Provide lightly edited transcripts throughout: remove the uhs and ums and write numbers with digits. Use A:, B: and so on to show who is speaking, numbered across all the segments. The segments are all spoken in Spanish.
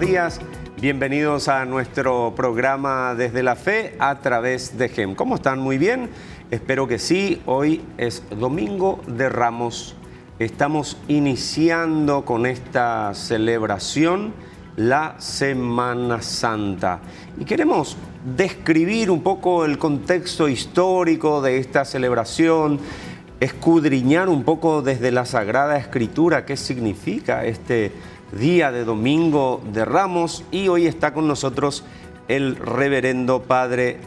A: días. Bienvenidos a nuestro programa Desde la Fe a través de GEM. ¿Cómo están? ¿Muy bien? Espero que sí. Hoy es Domingo de Ramos. Estamos iniciando con esta celebración la Semana Santa. Y queremos describir un poco el contexto histórico de esta celebración, escudriñar un poco desde la Sagrada Escritura qué significa este día de Domingo de Ramos. Y hoy está con nosotros el reverendo padre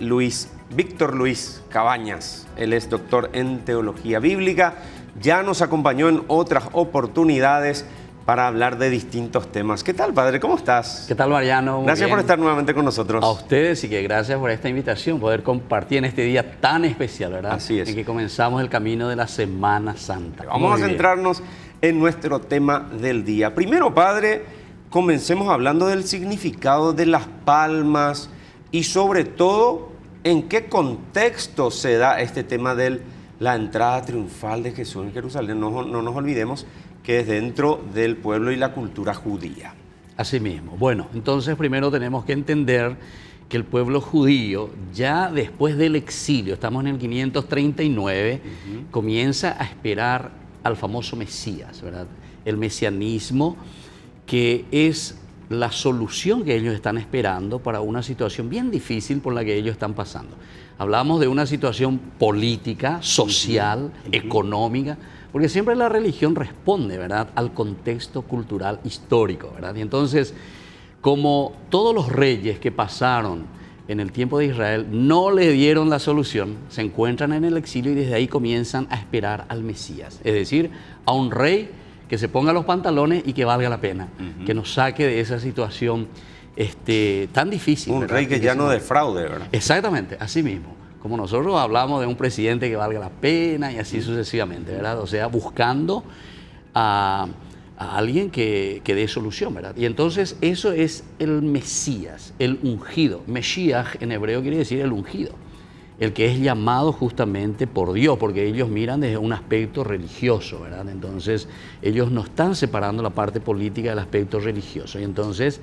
A: Víctor Luis Cabañas. Él es doctor en Teología Bíblica. Ya nos acompañó en otras oportunidades para hablar de distintos temas. ¿Qué tal, padre? ¿Cómo estás?
B: ¿Qué tal, Mariano?
A: Gracias por estar nuevamente con nosotros.
B: A ustedes y que gracias por esta invitación, poder compartir en este día tan especial, ¿verdad?
A: Así es.
B: En que comenzamos el camino de la Semana Santa.
A: Vamos a centrarnos en nuestro tema del día. Primero, padre, comencemos hablando del significado de las palmas y sobre todo en qué contexto se da este tema de la entrada triunfal de Jesús en Jerusalén. No nos olvidemos que es dentro del pueblo y la cultura judía.
B: Así mismo. Bueno, entonces primero tenemos que entender que el pueblo judío, ya después del exilio, estamos en el 539, comienza a esperar al famoso Mesías, ¿verdad? El mesianismo, que es la solución que ellos están esperando para una situación bien difícil por la que ellos están pasando. Hablamos de una situación política, social, económica, porque siempre la religión responde, ¿verdad?, al contexto cultural histórico, ¿verdad? Y entonces, como todos los reyes que pasaron en el tiempo de Israel no le dieron la solución, se encuentran en el exilio y desde ahí comienzan a esperar al Mesías, es decir, a un rey que se ponga los pantalones y que valga la pena, que nos saque de esa situación tan difícil.
A: Un
B: ¿verdad?
A: rey que ya no defraude, ¿verdad?
B: Exactamente, así mismo. Como nosotros hablamos de un presidente que valga la pena y así sucesivamente, ¿verdad? O sea, buscando a alguien que dé solución, ¿verdad? Y entonces eso es el Mesías, el ungido. Mesías en hebreo quiere decir el ungido, el que es llamado justamente por Dios, porque ellos miran desde un aspecto religioso, ¿verdad? Entonces ellos no están separando la parte política del aspecto religioso y entonces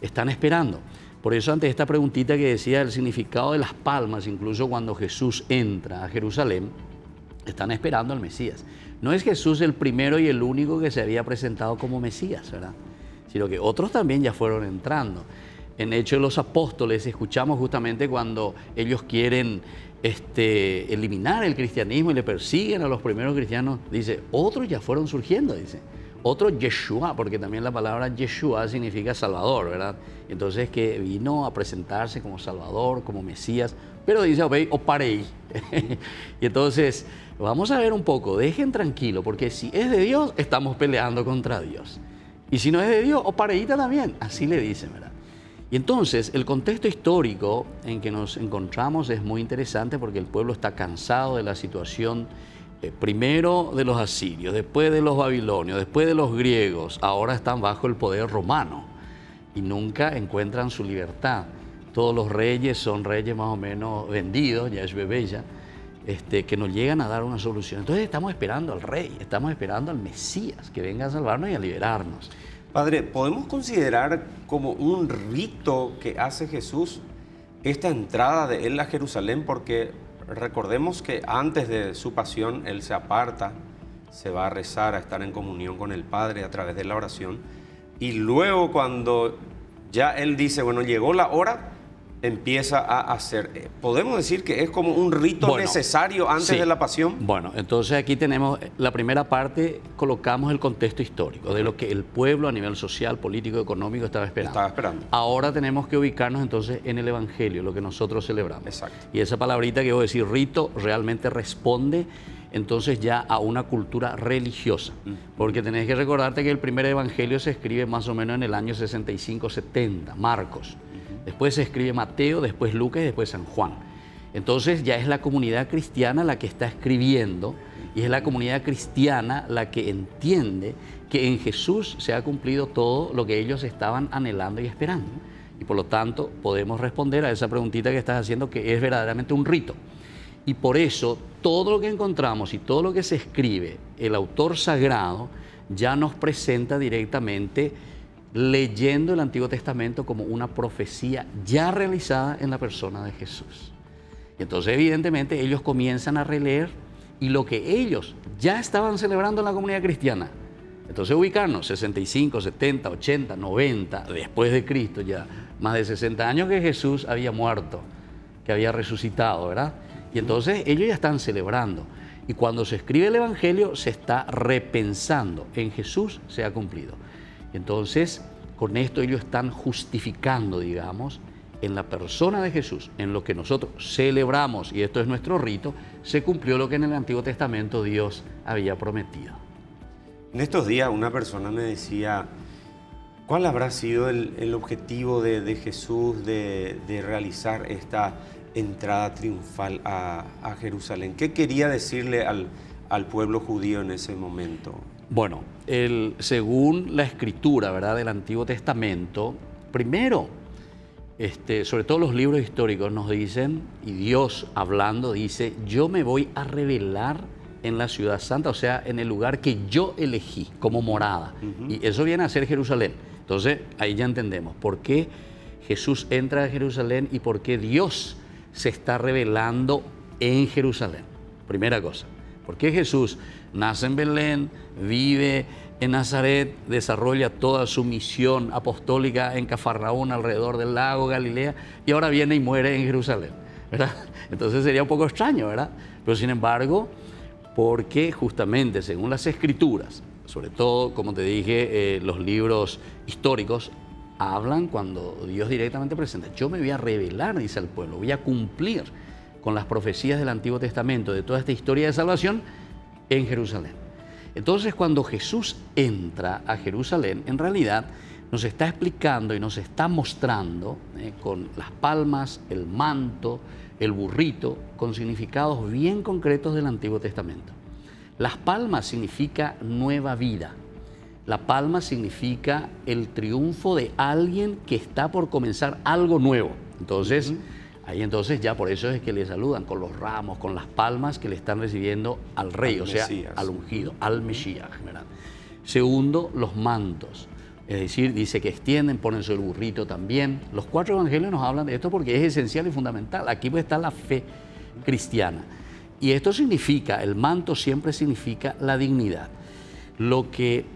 B: están esperando. Por eso ante esta preguntita que decía el significado de las palmas, incluso cuando Jesús entra a Jerusalén, están esperando al Mesías. No es Jesús el primero y el único que se había presentado como Mesías, ¿verdad? Sino que otros también ya fueron entrando. En Hechos de los Apóstoles escuchamos justamente cuando ellos quieren eliminar el cristianismo y le persiguen a los primeros cristianos, dice, otros ya fueron surgiendo, dice. Otro Yeshua, porque también la palabra Yeshua significa Salvador, ¿verdad? Entonces que vino a presentarse como Salvador, como Mesías, pero dice, o parei. Y entonces, vamos a ver un poco, dejen tranquilo, porque si es de Dios, estamos peleando contra Dios. Y si no es de Dios, o pareíta también, así le dicen, ¿verdad? Y entonces, el contexto histórico en que nos encontramos es muy interesante porque el pueblo está cansado de la situación primero de los asirios, después de los babilonios, después de los griegos, ahora están bajo el poder romano y nunca encuentran su libertad. Todos los reyes son reyes más o menos vendidos, ya es bebeya, que nos llegan a dar una solución. Entonces estamos esperando al rey, estamos esperando al Mesías que venga a salvarnos y a liberarnos.
A: Padre, ¿podemos considerar como un rito que hace Jesús esta entrada de él a Jerusalén? Porque recordemos que antes de su pasión, él se aparta, se va a rezar, a estar en comunión con el Padre a través de la oración. Y luego cuando ya él dice, bueno, llegó la hora, empieza a hacer. ¿Podemos decir que es como un rito necesario antes de la pasión?
B: Bueno, entonces aquí tenemos la primera parte, colocamos el contexto histórico de lo que el pueblo a nivel social, político, económico estaba esperando. Ahora tenemos que ubicarnos entonces en el Evangelio, lo que nosotros celebramos.
A: Exacto.
B: Y esa palabrita que voy a decir, rito, realmente responde entonces ya a una cultura religiosa. Porque tenés que recordarte que el primer Evangelio se escribe más o menos en el año 65-70, Marcos. Después se escribe Mateo, después Lucas y después San Juan. Entonces ya es la comunidad cristiana la que está escribiendo y es la comunidad cristiana la que entiende que en Jesús se ha cumplido todo lo que ellos estaban anhelando y esperando. Y por lo tanto podemos responder a esa preguntita que estás haciendo, que es verdaderamente un rito. Y por eso todo lo que encontramos y todo lo que se escribe, el autor sagrado ya nos presenta directamente leyendo el Antiguo Testamento como una profecía ya realizada en la persona de Jesús. Y entonces, evidentemente, ellos comienzan a releer y lo que ellos ya estaban celebrando en la comunidad cristiana. Entonces, ubicarnos 65, 70, 80, 90, después de Cristo, ya más de 60 años que Jesús había muerto, que había resucitado, ¿verdad? Y entonces ellos ya están celebrando. Y cuando se escribe el Evangelio, se está repensando en Jesús se ha cumplido. Entonces, con esto ellos están justificando, digamos, en la persona de Jesús, en lo que nosotros celebramos, y esto es nuestro rito, se cumplió lo que en el Antiguo Testamento Dios había prometido.
A: En estos días una persona me decía, ¿cuál habrá sido el objetivo de Jesús de realizar esta entrada triunfal a Jerusalén? ¿Qué quería decirle al pueblo judío en ese momento?
B: Bueno, según la escritura, ¿verdad?, del Antiguo Testamento, primero, sobre todo los libros históricos nos dicen, y Dios hablando dice, yo me voy a revelar en la ciudad santa, o sea, en el lugar que yo elegí como morada. Y eso viene a ser Jerusalén. Entonces, ahí ya entendemos por qué Jesús entra a Jerusalén y por qué Dios se está revelando en Jerusalén. Primera cosa, ¿por qué Jesús nace en Belén, vive en Nazaret, desarrolla toda su misión apostólica en Cafarnaún, alrededor del lago Galilea, y ahora viene y muere en Jerusalén, ¿verdad? Entonces sería un poco extraño, ¿verdad? Pero sin embargo, porque justamente según las Escrituras, sobre todo, como te dije, los libros históricos hablan cuando Dios directamente presenta, yo me voy a revelar, dice al pueblo, voy a cumplir con las profecías del Antiguo Testamento, de toda esta historia de salvación, en Jerusalén. Entonces, cuando Jesús entra a Jerusalén, en realidad nos está explicando y nos está mostrando con las palmas, el manto, el burrito, con significados bien concretos del Antiguo Testamento. Las palmas significa nueva vida. La palma significa el triunfo de alguien que está por comenzar algo nuevo. Entonces, ahí entonces ya por eso es que le saludan con los ramos, con las palmas que le están recibiendo al rey, o sea, al ungido, al Mesías, ¿verdad? Segundo, los mantos. Es decir, dice que extienden, ponen sobre el burrito también. Los 4 evangelios nos hablan de esto porque es esencial y fundamental. Aquí pues está la fe cristiana. Y esto significa, el manto siempre significa la dignidad. Lo que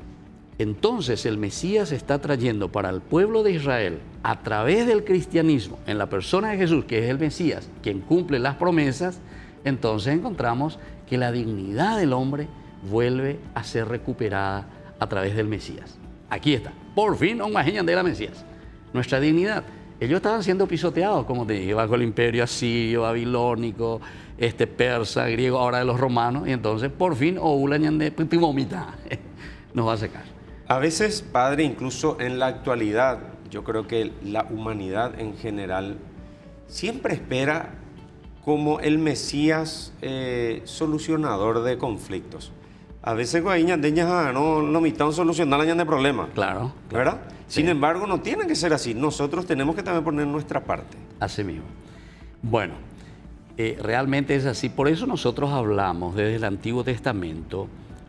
B: entonces el Mesías está trayendo para el pueblo de Israel a través del cristianismo, en la persona de Jesús, que es el Mesías, quien cumple las promesas, entonces encontramos que la dignidad del hombre vuelve a ser recuperada a través del Mesías. Aquí está, por fin, un imagen de la Mesías, nuestra dignidad. Ellos estaban siendo pisoteados, como te dije, bajo el imperio asirio, babilónico, persa, griego, ahora de los romanos, y entonces por fin, nos va a sacar.
A: A veces, padre, incluso en la actualidad, yo creo que la humanidad en general siempre espera como el Mesías solucionador de conflictos. A veces no mitad solucionar de problemas.
B: Claro.
A: ¿Verdad?
B: Sí.
A: Sin embargo, no tiene que ser así. Nosotros tenemos que también poner nuestra parte.
B: Así mismo. Bueno, realmente es así. Por eso nosotros hablamos desde el Antiguo Testamento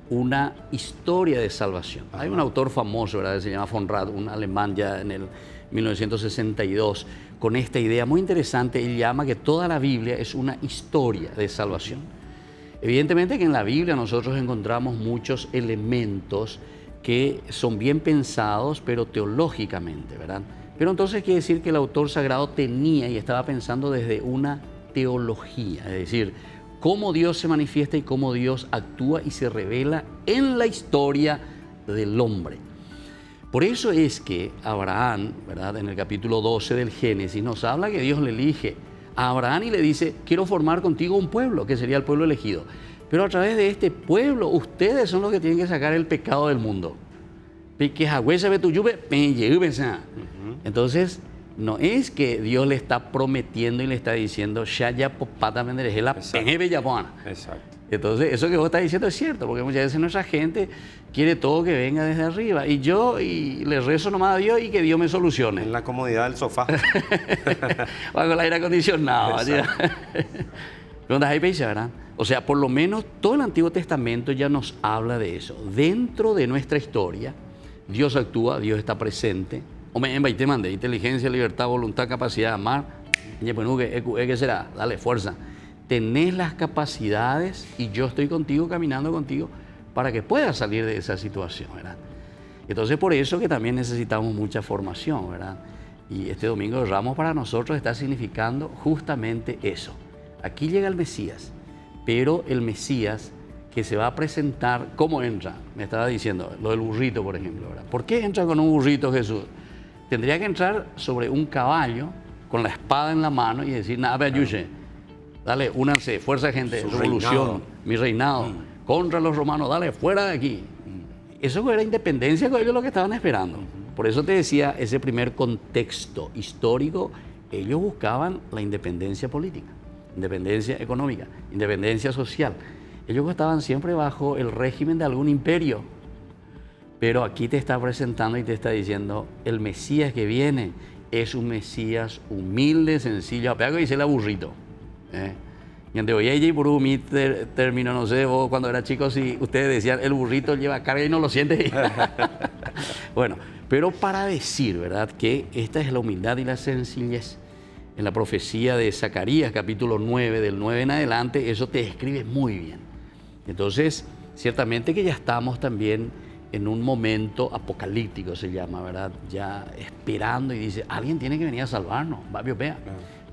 B: una historia de salvación. Ajá. Hay un autor famoso, ¿verdad?, que se llama von Rad, un alemán ya en el 1962, con esta idea muy interesante. Él llama que toda la Biblia es una historia de salvación. Evidentemente que en la Biblia nosotros encontramos muchos elementos que son bien pensados, pero teológicamente, ¿verdad? Pero entonces quiere decir que el autor sagrado tenía y estaba pensando desde una teología, es decir, cómo Dios se manifiesta y cómo Dios actúa y se revela en la historia del hombre. Por eso es que Abraham, ¿verdad?, en el capítulo 12 del Génesis nos habla que Dios le elige a Abraham y le dice, quiero formar contigo un pueblo, que sería el pueblo elegido. Pero a través de este pueblo, ustedes son los que tienen que sacar el pecado del mundo. Entonces, no es que Dios le está prometiendo y le está diciendo, exacto. Entonces, eso que vos estás diciendo es cierto, porque muchas veces nuestra gente quiere todo que venga desde arriba. Y yo le rezo nomás a Dios y que Dios me solucione.
A: En la comodidad del sofá.
B: Con el aire acondicionado. ¿Verdad? O sea, por lo menos todo el Antiguo Testamento ya nos habla de eso. Dentro de nuestra historia, Dios actúa, Dios está presente. Y te mande inteligencia, libertad, voluntad, capacidad de amar. ¿Qué será? Dale, fuerza. Tenés las capacidades y yo estoy contigo, caminando contigo, para que puedas salir de esa situación, ¿verdad? Entonces, por eso que también necesitamos mucha formación, ¿verdad? Y este Domingo de Ramos para nosotros está significando justamente eso. Aquí llega el Mesías, pero el Mesías que se va a presentar, ¿cómo entra? Me estaba diciendo, lo del burrito, por ejemplo, ¿verdad? ¿Por qué entra con un burrito Jesús? Tendría que entrar sobre un caballo, con la espada en la mano y decir, nada, ayuye, dale, únanse, fuerza gente, revolución, mi reinado, contra los romanos, dale, fuera de aquí. Eso era independencia, con ellos lo que estaban esperando. Por eso te decía, ese primer contexto histórico, ellos buscaban la independencia política, independencia económica, independencia social. Ellos estaban siempre bajo el régimen de algún imperio. Pero aquí te está presentando y te está diciendo, el Mesías que viene es un Mesías humilde, sencillo, apego y dice el aburrito. Y ante hoy por un término, no sé, vos cuando era chico, si ustedes decían, el burrito lleva carga y no lo siente. Bueno, pero para decir, ¿verdad?, que esta es la humildad y la sencillez. En la profecía de Zacarías, capítulo 9, del 9 en adelante, eso te describe muy bien. Entonces, ciertamente que ya estamos también en un momento apocalíptico, se llama, ¿verdad? Ya esperando y dice, alguien tiene que venir a salvarnos. Vea.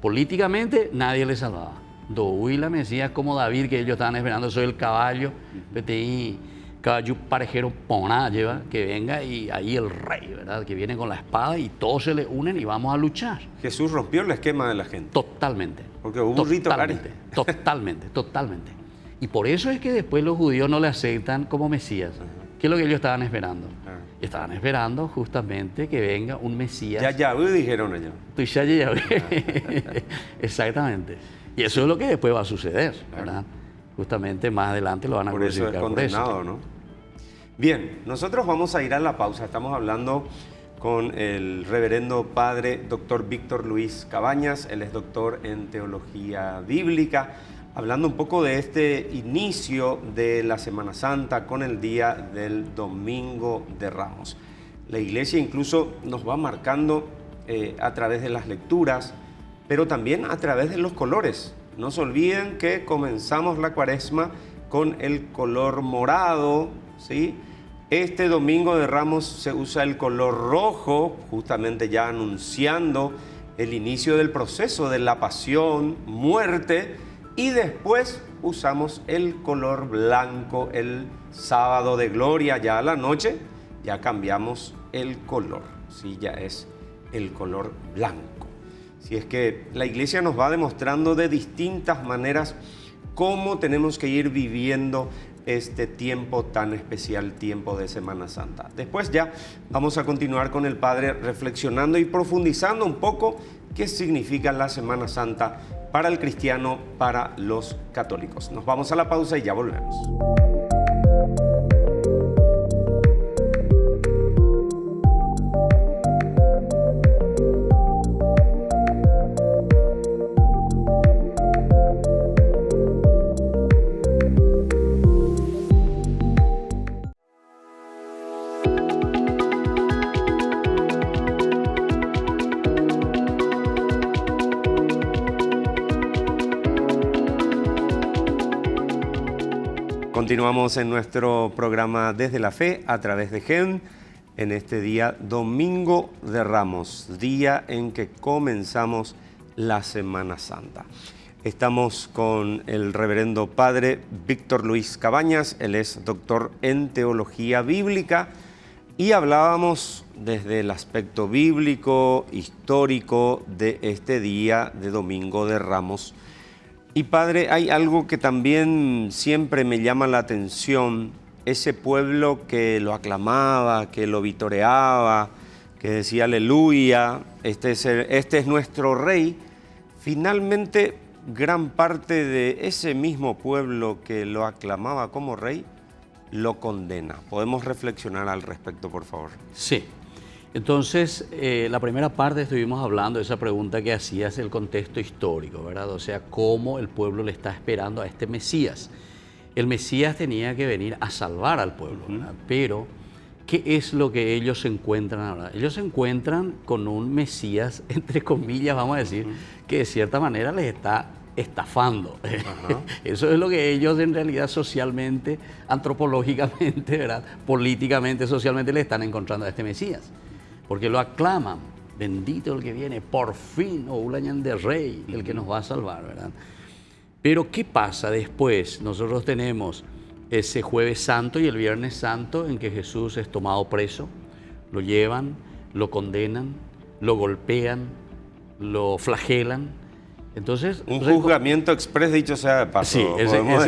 B: Políticamente nadie le salvaba. La Mesías como David, que ellos estaban esperando, soy el caballo, caballo parejero poná lleva, que venga y ahí el rey, ¿verdad? Que viene con la espada y todos se le unen y vamos a luchar.
A: Jesús rompió el esquema de la gente.
B: Totalmente.
A: Porque hubo un burrito
B: totalmente. Y por eso es que después los judíos no le aceptan como Mesías. ¿Qué es lo que ellos estaban esperando? Estaban esperando justamente que venga un Mesías.
A: Ya, dijeron ellos.
B: Exactamente. Y eso es lo que después va a suceder, ¿verdad? Justamente más adelante lo van a crucificar.
A: Por eso es condenado, ¿no? Bien, nosotros vamos a ir a la pausa. Estamos hablando con el reverendo padre Dr. Víctor Luis Cabañas. Él es doctor en teología bíblica, hablando un poco de este inicio de la Semana Santa con el día del Domingo de Ramos. La Iglesia incluso nos va marcando a través de las lecturas, pero también a través de los colores. No se olviden que comenzamos la Cuaresma con el color morado, ¿sí? Este Domingo de Ramos se usa el color rojo, justamente ya anunciando el inicio del proceso de la pasión, muerte, y después usamos el color blanco el sábado de gloria, ya a la noche, ya cambiamos el color, ¿sí? Ya es el color blanco. Si es que la Iglesia nos va demostrando de distintas maneras cómo tenemos que ir viviendo este tiempo tan especial, tiempo de Semana Santa. Después ya vamos a continuar con el Padre reflexionando y profundizando un poco qué significa la Semana Santa para el cristiano, para los católicos. Nos vamos a la pausa y ya volvemos. Continuamos en nuestro programa Desde la Fe a través de GEM en este día Domingo de Ramos, día en que comenzamos la Semana Santa. Estamos con el reverendo padre Víctor Luis Cabañas, él es doctor en teología bíblica y hablábamos desde el aspecto bíblico, histórico de este día de Domingo de Ramos. Y padre, hay algo que también siempre me llama la atención, ese pueblo que lo aclamaba, que lo vitoreaba, que decía aleluya, este es nuestro rey. Finalmente, gran parte de ese mismo pueblo que lo aclamaba como rey, lo condena. ¿Podemos reflexionar al respecto, por favor?
B: Sí. Entonces, la primera parte estuvimos hablando de esa pregunta que hacías, el contexto histórico, ¿verdad? O sea, cómo el pueblo le está esperando a este Mesías. El Mesías tenía que venir a salvar al pueblo, ¿verdad? Pero ¿qué es lo que ellos se encuentran ahora? Ellos se encuentran con un Mesías, entre comillas, vamos a decir, que de cierta manera les está estafando. Eso es lo que ellos en realidad socialmente, antropológicamente, ¿verdad? Políticamente, socialmente le están encontrando a este Mesías. Porque lo aclaman, bendito el que viene, por fin, Oulañan de Rey, el que nos va a salvar, ¿verdad? Pero ¿qué pasa después? Nosotros tenemos ese Jueves Santo y el Viernes Santo en que Jesús es tomado preso, lo llevan, lo condenan, lo golpean, lo flagelan. Entonces,
A: un juzgamiento exprés, dicho sea de paso.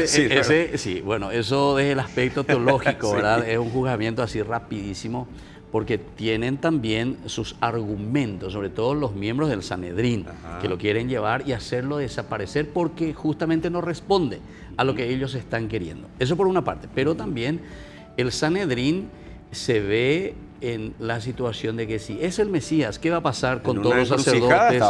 B: Sí, sí, bueno, eso desde el aspecto teológico, ¿verdad? Sí. Es un juzgamiento así rapidísimo, porque tienen también sus argumentos, sobre todo los miembros del Sanedrín, que lo quieren llevar y hacerlo desaparecer porque justamente no responde a lo que ellos están queriendo. Eso por una parte, pero también el Sanedrín se ve en la situación de que si es el Mesías, ¿qué va a pasar con todos los sacerdotes?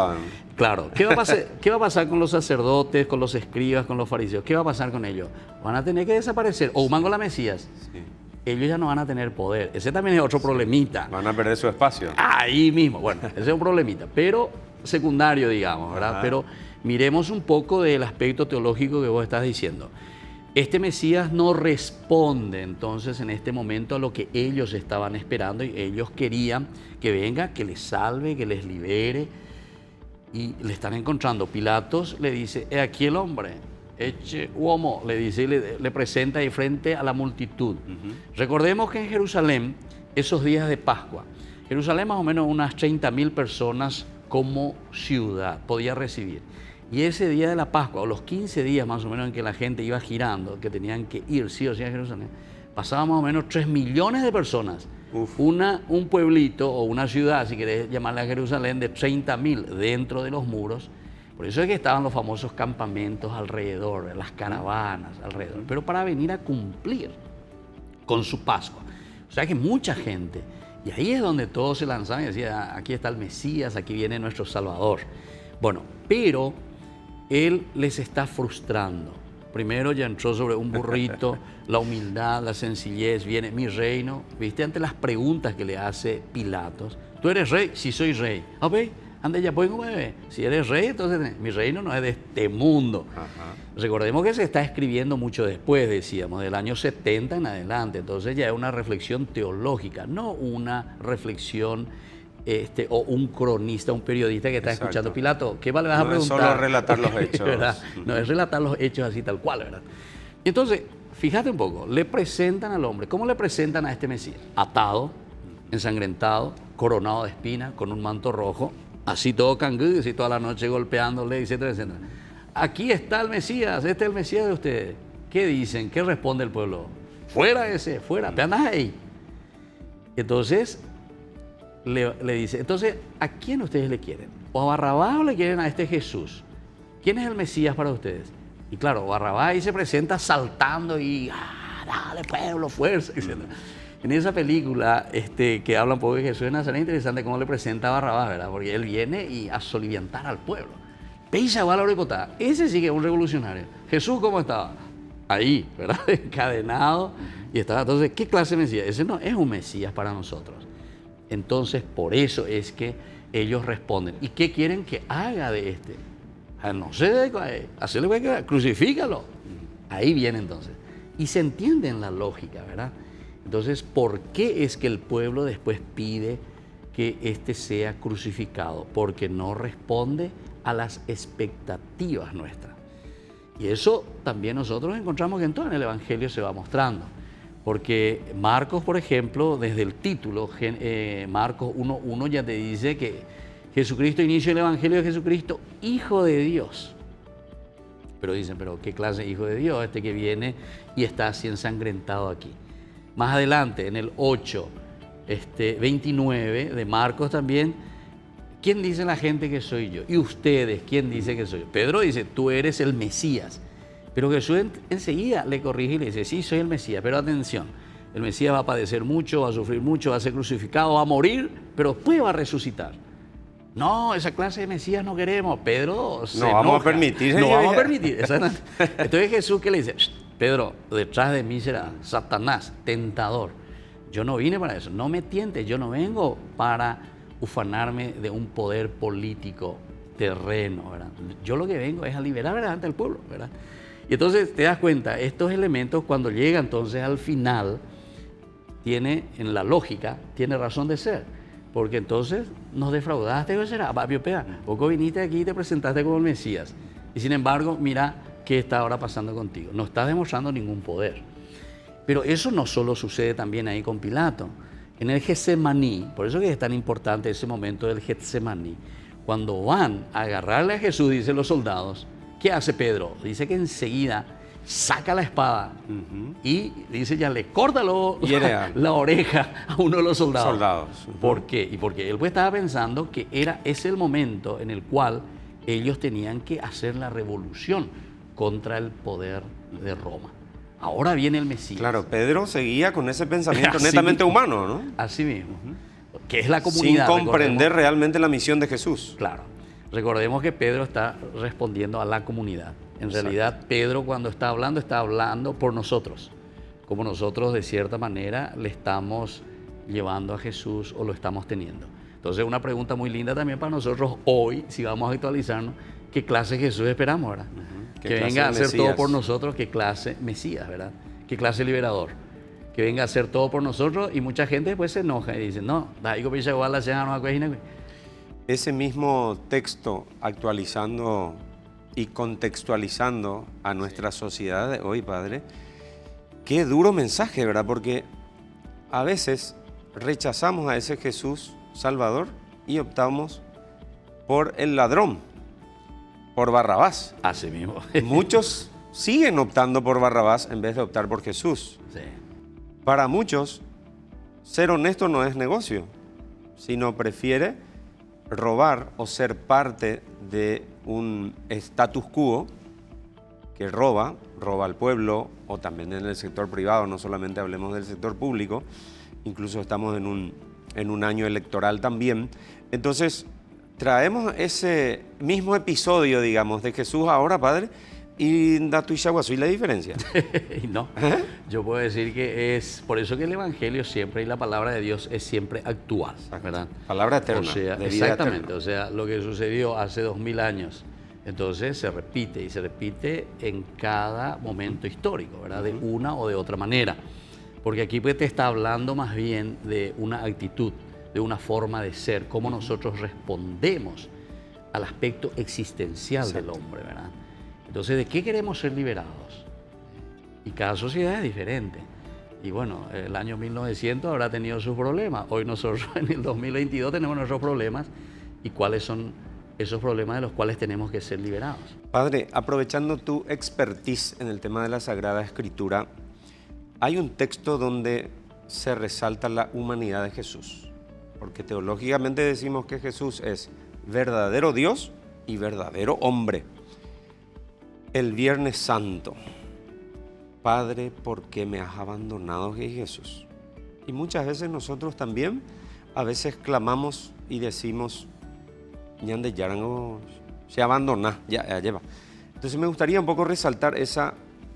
B: Claro, ¿qué va a pasar con los sacerdotes, con los escribas, con los fariseos? ¿Qué va a pasar con ellos? Van a tener que desaparecer. O mango la Mesías. Sí. Ellos ya no van a tener poder. Ese también es otro problemita.
A: Van a perder su espacio.
B: Ahí mismo. Bueno, ese es un problemita, pero secundario, digamos, ¿verdad? Pero miremos un poco del aspecto teológico que vos estás diciendo. Este Mesías no responde entonces en este momento a lo que ellos estaban esperando y ellos querían que venga, que les salve, que les libere y le están encontrando. Pilatos le dice, he aquí el hombre. Eche uomo, le dice y le presenta ahí frente a la multitud. Recordemos que en Jerusalén, esos días de Pascua, Jerusalén más o menos unas 30.000 personas como ciudad podía recibir. Y ese día de la Pascua, o los 15 días más o menos en que la gente iba girando, que tenían que ir sí o sí a Jerusalén, pasaban más o menos 3 millones de personas. Un pueblito o una ciudad, si querés llamarla Jerusalén, de 30.000 dentro de los muros. Por eso es que estaban los famosos campamentos alrededor, las caravanas alrededor, pero para venir a cumplir con su Pascua. O sea que mucha gente, y ahí es donde todos se lanzaban y decían, aquí está el Mesías, aquí viene nuestro Salvador. Bueno, pero él les está frustrando. Primero ya entró sobre un burrito, la humildad, la sencillez, viene mi reino. ¿Viste? Ante las preguntas que le hace Pilatos. ¿Tú eres rey? Sí, soy rey. ¿Ok? Ande ya pues, bebé. Si eres rey, entonces mi reino no es de este mundo. Recordemos que se está escribiendo mucho después, decíamos, del año 70 en adelante. Entonces ya es una reflexión teológica, no una reflexión o un cronista, un periodista que está escuchando. Pilato, ¿qué le vas a preguntar?
A: No es solo relatar los hechos.
B: ¿Verdad? No es relatar los hechos así tal cual, ¿verdad? Y entonces, fíjate un poco, le presentan al hombre. ¿Cómo le presentan a este Mesías? Atado, ensangrentado, coronado de espinas, con un manto rojo, así todo cangú, así toda la noche golpeándole, etcétera, etcétera. Aquí está el Mesías, este es el Mesías de ustedes. ¿Qué dicen? ¿Qué responde el pueblo? Fuera ese, fuera, ¿qué andas ahí? Entonces, le dice, entonces, ¿a quién ustedes le quieren? ¿O a Barrabás o le quieren a este Jesús? ¿Quién es el Mesías para ustedes? Y claro, Barrabás ahí se presenta saltando y, dale pueblo, fuerza, etc. En esa película que habla un poco de Jesús de Nazaret, es interesante cómo le presenta a Barrabás, ¿verdad? Porque él viene y a soliviantar al pueblo. Peisa igual a la hipotada. Ese sí que es un revolucionario. Jesús, ¿cómo estaba? Ahí, ¿verdad? Encadenado. Y estaba, entonces, ¿qué clase de Mesías? Ese no es un Mesías para nosotros. Entonces, por eso es que ellos responden. ¿Y qué quieren que haga de este? No sé, hacerle crucifícalo. Ahí viene entonces. Y se entiende en la lógica, ¿verdad? Entonces, ¿por qué es que el pueblo después pide que este sea crucificado? Porque no responde a las expectativas nuestras. Y eso también nosotros encontramos que en todo en el Evangelio se va mostrando. Porque Marcos, por ejemplo, desde el título, Marcos 1.1 ya te dice que Jesucristo inició el Evangelio de Jesucristo, Hijo de Dios. Pero dicen, ¿pero qué clase de Hijo de Dios? Este que viene y está así ensangrentado aquí. Más adelante, en el 8:29 de Marcos también, ¿quién dice la gente que soy yo? Y ustedes, ¿quién dice que soy yo? Pedro dice, tú eres el Mesías. Pero Jesús enseguida le corrige y le dice, sí, soy el Mesías, pero atención, el Mesías va a padecer mucho, va a sufrir mucho, va a ser crucificado, va a morir, pero después va a resucitar. No, esa clase de Mesías no queremos. Pedro se enoja.
A: Vamos a permitir.
B: No vamos a permitir. Entonces Jesús, ¿qué le dice? Pedro, detrás de mí será Satanás, tentador. Yo no vine para eso, no me tientes, yo no vengo para ufanarme de un poder político terreno, ¿verdad? Yo lo que vengo es a liberar verdaderamente al pueblo, ¿verdad? Y entonces te das cuenta, estos elementos cuando llega entonces al final, tiene, en la lógica, tiene razón de ser. Porque entonces nos defraudaste, ¿qué será? Papio Pea, poco viniste aquí y te presentaste como el Mesías. Y sin embargo, mira qué está ahora pasando contigo. No estás demostrando ningún poder. Pero eso no solo sucede también ahí con Pilato. En el Getsemaní, por eso que es tan importante ese momento del Getsemaní, cuando van a agarrarle a Jesús, dicen los soldados, ¿qué hace Pedro? Dice que enseguida saca la espada y dice ya le corta la oreja a uno de los soldados. ¿Por qué? Y porque él pues estaba pensando que ese el momento en el cual ellos tenían que hacer la revolución contra el poder de Roma. Ahora viene el Mesías.
A: Claro, Pedro seguía con ese pensamiento netamente humano, ¿no?
B: Así mismo. Que es la comunidad.
A: Sin comprender realmente la misión de Jesús.
B: Claro. Recordemos que Pedro está respondiendo a la comunidad. En realidad, Pedro cuando está hablando por nosotros. Como nosotros, de cierta manera, le estamos llevando a Jesús o lo estamos teniendo. Entonces, una pregunta muy linda también para nosotros hoy, si vamos a actualizarnos, ¿qué clase de Jesús esperamos, verdad? Que venga a hacer todo por nosotros, ¿qué clase Mesías, verdad? ¿Qué clase liberador? Que venga a hacer todo por nosotros y mucha gente después se enoja y dice, no,
A: ese mismo texto actualizando y contextualizando a nuestra sociedad de hoy, Padre, qué duro mensaje, ¿verdad? Porque a veces rechazamos a ese Jesús Salvador y optamos por el ladrón, por Barrabás.
B: Así mismo.
A: Muchos siguen optando por Barrabás en vez de optar por Jesús.
B: Sí.
A: Para muchos, ser honesto no es negocio, sino prefiere robar o ser parte de un status quo que roba al pueblo o también en el sector privado, no solamente hablemos del sector público, incluso estamos en un año electoral también. Entonces, traemos ese mismo episodio, digamos, de Jesús ahora, Padre, y Datu y Yaguazú, ¿y la diferencia?
B: No, yo puedo decir que es por eso que el Evangelio siempre y la palabra de Dios es siempre actual, ¿verdad?
A: Palabra eterna,
B: o sea,
A: de vida
B: exactamente,
A: eterna.
B: O sea, lo que sucedió hace 2000 años, entonces se repite y se repite en cada momento histórico, ¿verdad? De una o de otra manera, porque aquí pues te está hablando más bien de una actitud, de una forma de ser, cómo nosotros respondemos al aspecto existencial del hombre, ¿verdad? Entonces, ¿de qué queremos ser liberados? Y cada sociedad es diferente. Y bueno, el año 1900 habrá tenido sus problemas. Hoy nosotros en el 2022 tenemos nuestros problemas. ¿Y cuáles son esos problemas de los cuales tenemos que ser liberados?
A: Padre, aprovechando tu expertise en el tema de la Sagrada Escritura, hay un texto donde se resalta la humanidad de Jesús. Porque teológicamente decimos que Jesús es verdadero Dios y verdadero hombre. El Viernes Santo, Padre, ¿por qué me has abandonado, Jesús? Y muchas veces nosotros también, a veces clamamos y decimos, ñande yarango, se abandona, ya lleva. Entonces me gustaría un poco resaltar esa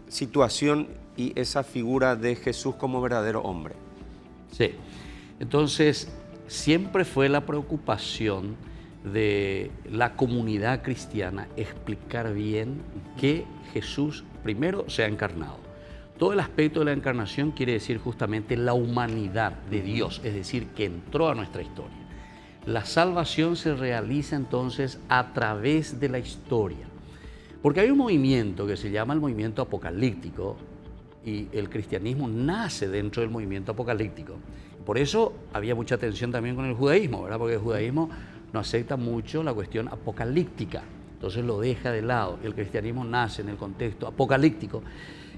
A: situación y esa figura de Jesús como verdadero hombre.
B: Sí, entonces siempre fue la preocupación de la comunidad cristiana explicar bien que Jesús primero se ha encarnado. Todo el aspecto de la encarnación quiere decir justamente la humanidad de Dios, es decir, que entró a nuestra historia. La salvación se realiza entonces a través de la historia, porque hay un movimiento que se llama el movimiento apocalíptico y el cristianismo nace dentro del movimiento apocalíptico. Por eso había mucha tensión también con el judaísmo, ¿verdad? Porque el judaísmo no acepta mucho la cuestión apocalíptica, entonces lo deja de lado. El cristianismo nace en el contexto apocalíptico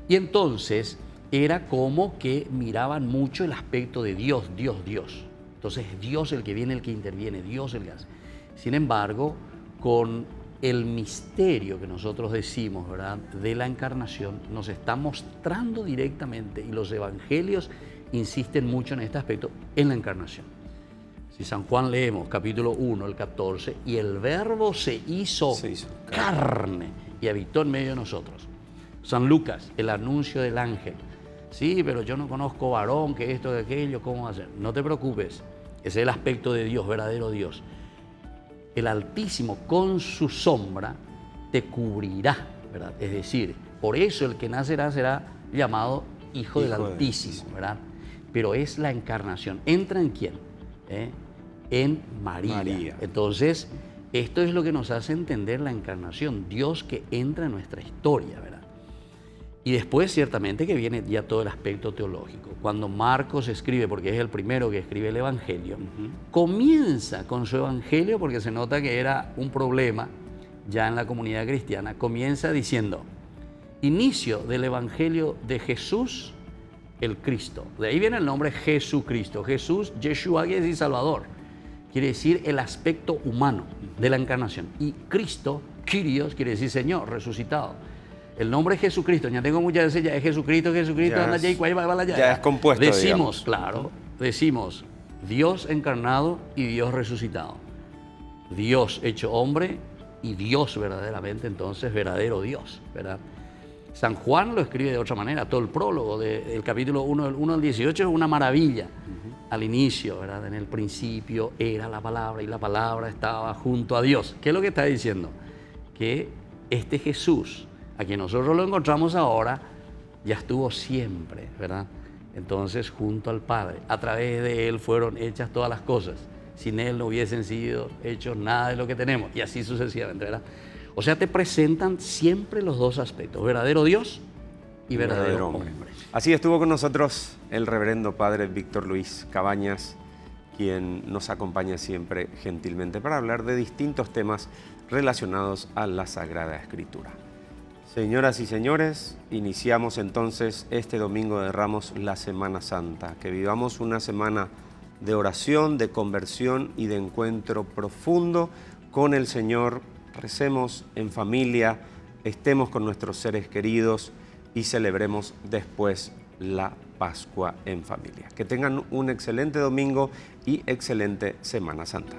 B: y entonces era como que miraban mucho el aspecto de Dios, Dios, Dios. Entonces es Dios el que viene, el que interviene, Dios el que hace. Sin embargo, con el misterio que nosotros decimos, ¿verdad?, de la encarnación, nos está mostrando directamente, y los evangelios insisten mucho en este aspecto, en la encarnación. Si San Juan leemos capítulo 1, el 14, y el verbo se hizo carne y habitó en medio de nosotros. San Lucas, el anuncio del ángel. Sí, pero yo no conozco varón, que esto, que aquello, ¿cómo va a ser? No te preocupes, ese es el aspecto de Dios, verdadero Dios. El Altísimo con su sombra te cubrirá, ¿verdad? Es decir, por eso el que nacerá será llamado Hijo del Altísimo, ¿verdad? Pero es la encarnación. ¿Entra en quién? En María. Entonces, esto es lo que nos hace entender la encarnación, Dios que entra en nuestra historia, ¿verdad? Y después, ciertamente, que viene ya todo el aspecto teológico. Cuando Marcos escribe, porque es el primero que escribe el Evangelio, comienza con su Evangelio, porque se nota que era un problema ya en la comunidad cristiana, comienza diciendo, inicio del Evangelio de Jesús, el Cristo. De ahí viene el nombre Jesucristo. Jesús, Yeshua, quiere decir Salvador. Quiere decir el aspecto humano de la encarnación. Y Cristo, Kyrios, quiere decir Señor, resucitado. El nombre Jesucristo, ya tengo muchas veces, ya es Jesucristo, anda
A: ya es compuesto,
B: decimos, digamos. Claro, decimos Dios encarnado y Dios resucitado. Dios hecho hombre y Dios verdaderamente, entonces, verdadero Dios, ¿verdad? San Juan lo escribe de otra manera, todo el prólogo del capítulo 1 al 18 es una maravilla. Al inicio, ¿verdad? En el principio era la palabra y la palabra estaba junto a Dios. ¿Qué es lo que está diciendo? Que este Jesús, a quien nosotros lo encontramos ahora, ya estuvo siempre, ¿verdad? Entonces, junto al Padre, a través de Él fueron hechas todas las cosas. Sin Él no hubiesen sido hechos nada de lo que tenemos, y así sucesivamente, ¿verdad? O sea, te presentan siempre los dos aspectos, verdadero Dios y verdadero hombre.
A: Así estuvo con nosotros el reverendo padre Víctor Luis Cabañas, quien nos acompaña siempre gentilmente para hablar de distintos temas relacionados a la Sagrada Escritura. Señoras y señores, iniciamos entonces este Domingo de Ramos la Semana Santa. Que vivamos una semana de oración, de conversión y de encuentro profundo con el Señor. Recemos en familia, estemos con nuestros seres queridos y celebremos después la Pascua en familia. Que tengan un excelente domingo y excelente Semana Santa.